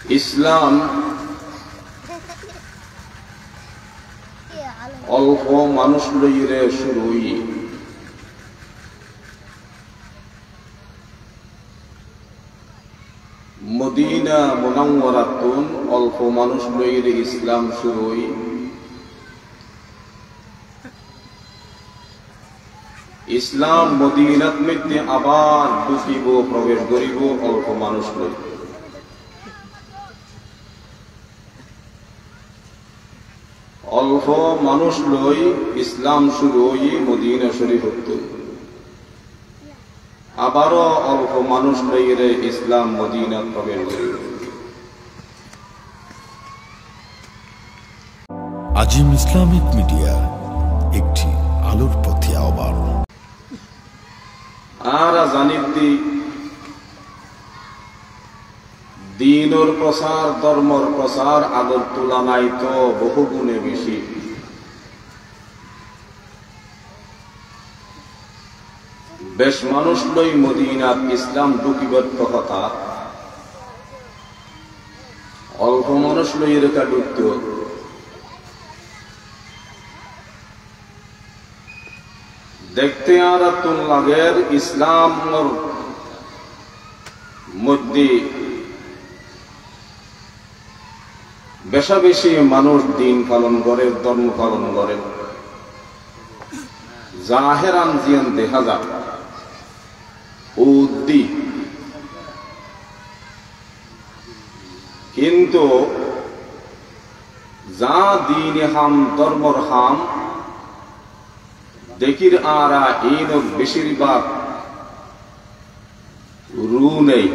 ইসলাম অল্প মানুষ লইরে শুরুই। মদিনা মুনাওয়ারাতুন অল্প মানুষ লইরে ইসলাম শুরুই। ইসলাম মদিনাত মধ্যে আবার ঢুকিব, প্রবেশ করিব অল্প মানুষ লই। অল্প মানুষ লই ইসলাম শুরু হই মদিনা শরীফ হতো। আবারও অল্প মানুষ লইরে ইসলাম মদিনা প্রবেশ করিব। আজিম ইসলামিক মিডিয়া, একটি আলোর পথে আহ্বান। আর জানিদ্দি দিনর প্রসার, ধর্মর প্রসার আগর তুলনায় তো বহু গুণে বেশি। বেশ মানুষ লই মদিনাত ইসলাম ঢুকিবার কথা, অল্প মানুষ লই রেখা ঢুকত। দেখতে আর তুন লাগের ইসলাম মধ্যে বেশা বেশি মানুষ দিন পালন করে, ধর্ম পালন করে। জাহেরান জিয়ান দেখা যায় উদ্দি, কিন্তু যা দিন হাম ধর্মর হাম দেখির আরা এই বেশিরভাগ রু নেই,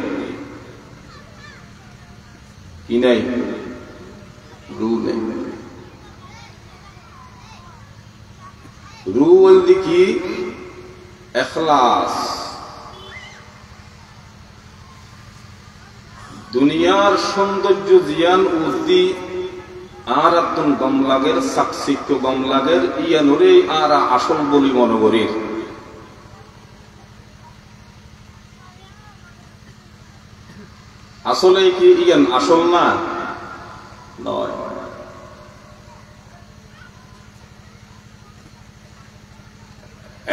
কি নেই, রু নেই। রু বলতে কি? এখলাস। দুনিয়ার সৌন্দর্য জিয়ান উদ্দি আর একজন গম লাগের, সাকসিক্য গম লাগের, ইয়ানুরে আর আসল বলি মনগরীর। আসলে কি ইয়ান আসল না? নয়।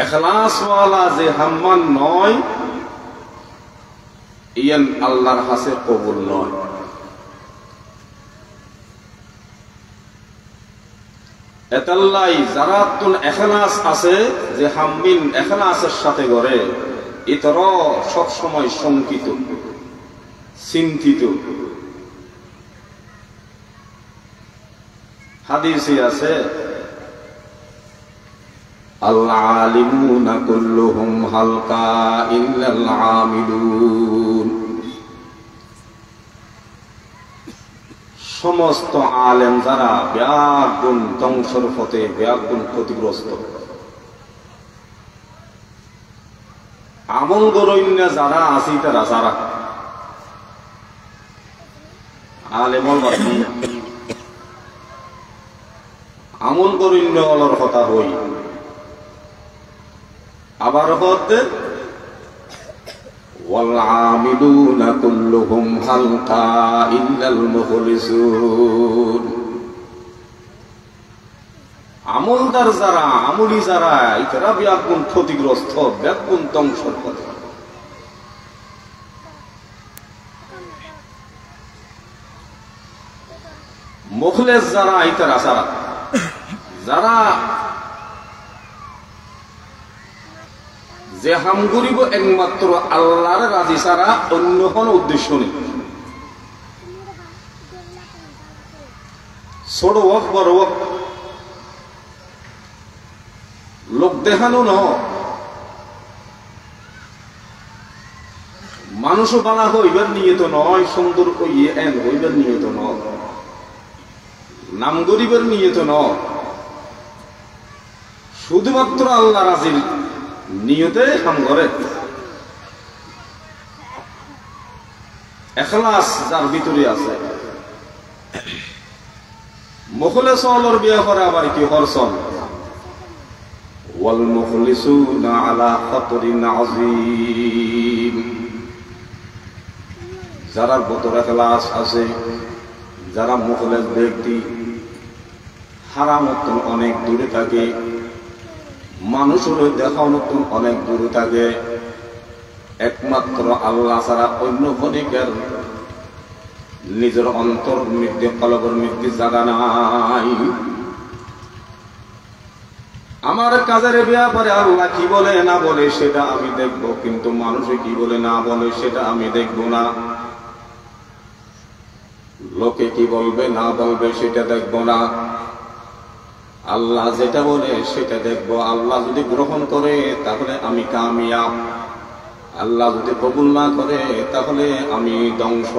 এখলাসওয়ালা যে হাম্মান নয়, ইয়ান আল্লাহর হাসে কবুল নয়। এতাল্লাই যারা তুন এখলাস আছে, যে হাম্মিন এখলাসের সাথে গড়ে, ইতর সব সময় শঙ্কিত, চিন্তিত। হাদিসে আছে আল আলিমুনা কুল্লুহুম হালকা ইল্লাল আমিলুন। সমস্ত আলেম যারা ব্যাগুণ ধ্বংসর পথে, ব্যাগুণ ক্ষতিগ্রস্ত। আমল গরৈন্য যারা আছে তারা যারা আলেমল আমল গরৈন্য অলর কথা হই। আবার হতে والعاملون كلهم حلقا إلا المخلصون। আমলদার যারা, আমলি যারা, এরা ব্যাগুণ ক্ষতিগ্রস্ত, ব্যাগুণ ধ্বংসর পথে। মুখলেস যারা, এরা যারা যারা যে হাম করিব একমাত্র আল্লাহর রাজি ছাড়া অন্য কোন উদ্দেশ্য নেই। ছোট হোক বড় হোক, লোক দেখানো ন, মানুষও বালা হইবার নিয়ে তো নয়, সুন্দর হইয়ে এন হইবার নিয়ে তো নয়, নাম গরিবের নিয়ে তো নয়, শুধুমাত্র আল্লাহ রাজির নিয়তে কাম করে। এখলাস যার ভিতরে আছে, মুখলেস অলর বিয়া করে আবার কি হরসন। ওয়াল মুখলিসুনা আলা খাতরিন আযীম। যারা ভেতরে ক্লাস আছে, যারা মুখলেস ব্যক্তি, হারাম নতুন অনেক দূরে থাকে, মানুষের দেখা নতুন অনেক দূরে থাকে, একমাত্র আল্লাহ ছাড়া অন্য ক্ষণিকের নিজের অন্তর মধ্যে কলবের মধ্যে জায়গা নাই। আমার কাজের ব্যাপারে আল্লাহ কি বলে না বলে সেটা আমি দেখব, কিন্তু মানুষে কি বলে না বলে সেটা আমি দেখব না। লোকে কি বলবে না বলবে সেটা দেখব না। আল্লাহ যেটা বলে সেটা দেখব। আল্লাহ যদি গ্রহণ করে তাহলে আমি কামিয়াব, আল্লাহ যদি কবুল না করে তাহলে আমি ধ্বংস।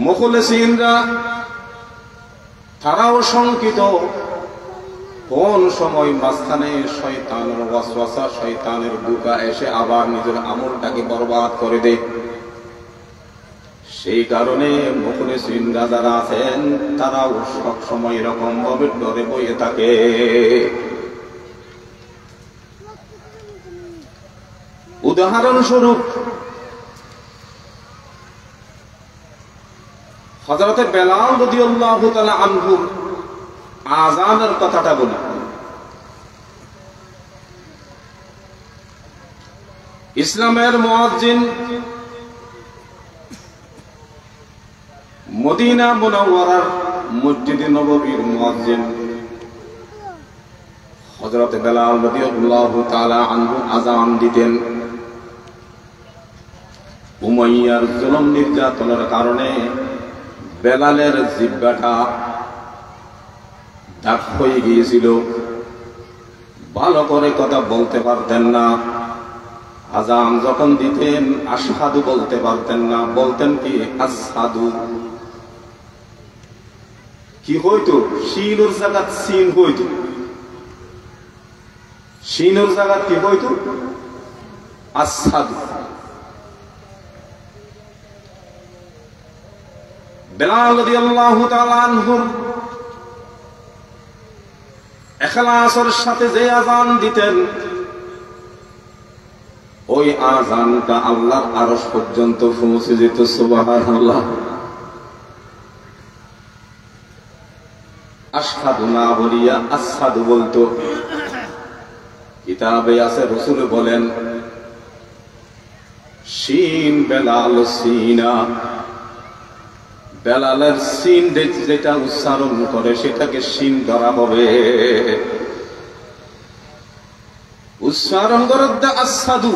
মুখলেসিনরা তারাও শঙ্কিত কোন সময় মাঝখানে শয়তানের ওয়াসওয়াসা, শয়তানের ধোঁকা এসে আবার নিজের আমলটাকে বরবাদ করে দেয়। সেই কারণে মুখলেসিনরা যারা আছেন তারাও সব সময় এরকম ভাবে ডরে বইয়ে থাকে। উদাহরণস্বরূপ হযরত বেলাল রাদিয়াল্লাহু তাআলা আনহু আযানের কথাটা বলি। ইসলামের মুয়াজ্জিন, মদিনা মুনাওয়ারার মসজিদে নববীর মুয়াজ্জিন হযরত বেলাল রাদিয়াল্লাহু তাআলা আনহু আযান দিতেন। উমাইয়ার জুলুম নির্যাতনের কারণে বেলালের জিহ্বাটা দাগ হয়ে গিয়েছিল, ভালো করে কথা বলতে পারতেন না। আযান যখন দিতেন আশহাদু বলতে পারতেন না, বলতেন কি আসহাদু। কি হইতো? শিনুর জায়গাত সিন হইতো, শিনুর জায়গাত কি হইতো? আসহাদু। বেলাল রাদিয়াল্লাহু তাআলা আনহু ইখলাসের সাথে যে আযান দিতেন, ওই আযানটা আল্লাহর আরশ পর্যন্ত পৌঁছে যেত। সুবহানাল্লাহ। আশহাদু না বলিয়া আসহাদু বলতো। কিতাবে আছে, রাসূল বলেন শিন বেলাল সিনা, বেলালের সিন যেটা উচ্চারণ করে সেটাকে সিন ধরা হবে। উচ্চারণ করে আসসাদু।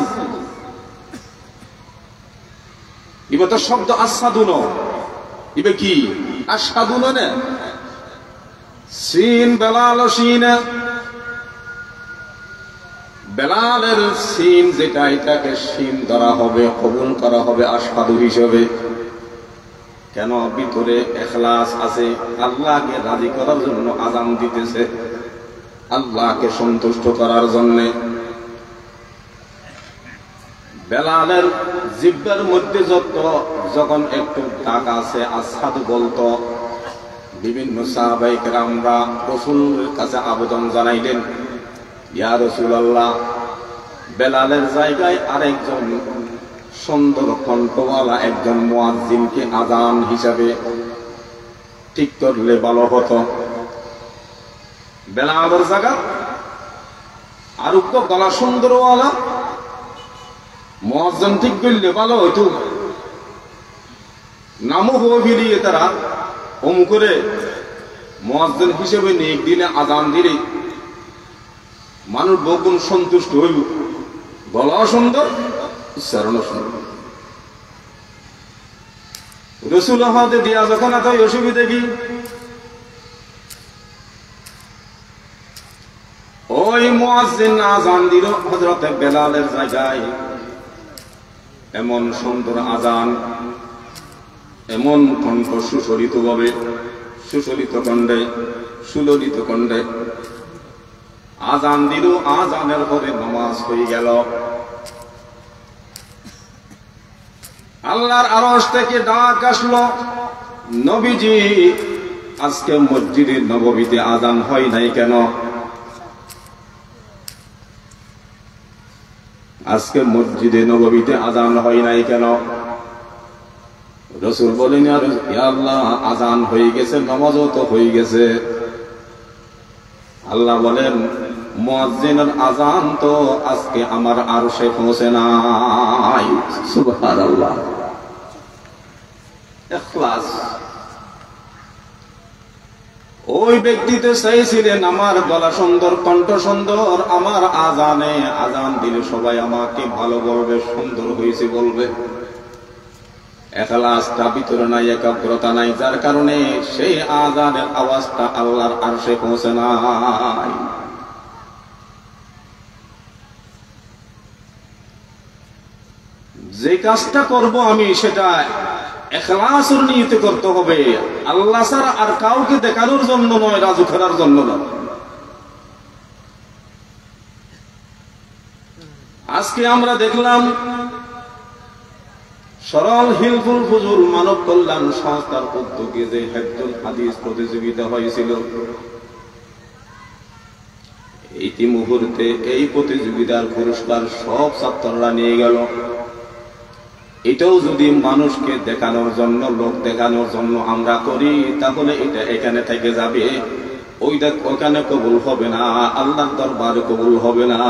ইবে তো শব্দ আসসাদু ন, ইবে কি আশহাদু না? সিন বেলাল সিন, বেলালের সিন যেটা এটাকে সিন ধরা হবে, কবুল করা হবে আশহাদু হিসেবে। কেন? ভিতরে ইখলাস আছে, আল্লাহকে রাজি করার জন্য আযান দিতেছে, আল্লাহকে সন্তুষ্ট করার জন্য। বেলালের জিহ্বার মধ্যে যখন একটু দাগ আছে আসহাদু বলতো, বিভিন্ন সাহাবায়ে কেরামরা রাসূলের কাছে আবেদন জানাইলেন, ইয়া রাসূলুল্লাহ, বেলালের জায়গায় আরেকজন সুন্দর কণ্ঠওয়ালা একজন মুয়াজ্জিনকে আযান হিসাবে ঠিক করলে ভালো হতো। বেলালের জায়গা আরো গলা সুন্দরওয়ালা মুয়াজ্জিন ঠিক করলে ভালো হতো। নামও হয়ে ফিরিয়ে তারা করে মুয়াজ্জিন হিসেবে নিয়ে দিনে আযান দিলে মানুষ বহুগুণ সন্তুষ্ট হইব। গলাও সুন্দর, উচ্চারণও সুন্দর। রাসূল হাতে দিয়া যখন এত অসুবিধা কি, ওই মুয়াজ্জিন আযান দিল হযরত বেলালের জায়গায়। এমন সুন্দর আযান, এমন কণ্ঠ সুশরিত ভাবে, সুশলিত কণ্ঠে, সুললিত কণ্ঠে আযান দিল। আযানের পরে নামাজ হয়ে গেল। আল্লাহর আরশ থেকে ডাক আসলো, নবীজি আজকে মসজিদে নববীতে আযান হয় নাই কেন? আজকে মসজিদে নববীতে আজান হয় নাই কেন? রাসূল বলেন, ইয়া আল্লাহ, আজান হয়ে গেছে, নামাজও তো হয়ে গেছে। আল্লাহ বলেন, মুয়াজ্জিনের আজান তো আজকে আমার আরশে পৌঁছে নাই। সুবহানাল্লাহ। ইখলাস। ওই ব্যক্তিতে চাইছিলেন আমার গলা সুন্দর, কণ্ঠ সুন্দর, আমার আজানে আজান দিলে সবাই আমাকে ভালো বলবে, সুন্দর হয়েছে বলবে। ইখলাসটা ভিতরে নাই, একাগ্রতা নাই, যার কারণে সেই আজানের আওয়াজটা আল্লাহর আরশে পৌঁছে নাই। যে কাজটা করব আমি সেটা ইখলাসের নিয়তে করতে হবে, আল্লাহ ছাড়া আর কাউকে দেখানোর জন্য নয়, রাজু করার জন্য নয়। আজকে আমরা দেখলাম সরল হিলফুল ফুজুল মানব কল্যাণ সংস্থার উদ্যোগে যে হেফজুল হাদিস প্রতিযোগিতা হয়েছিল, এই মুহূর্তে এই প্রতিযোগিতার পুরস্কার সব ছাত্ররা নিয়ে গেল। এটাও যদি মানুষকে দেখানোর জন্য, লোক দেখানোর জন্য আমরা করি, তাহলে এটা এখানে থেকে যাবে, ওইটা ওখানে কবুল হবে না, আল্লাহর দরবারে কবুল হবে না।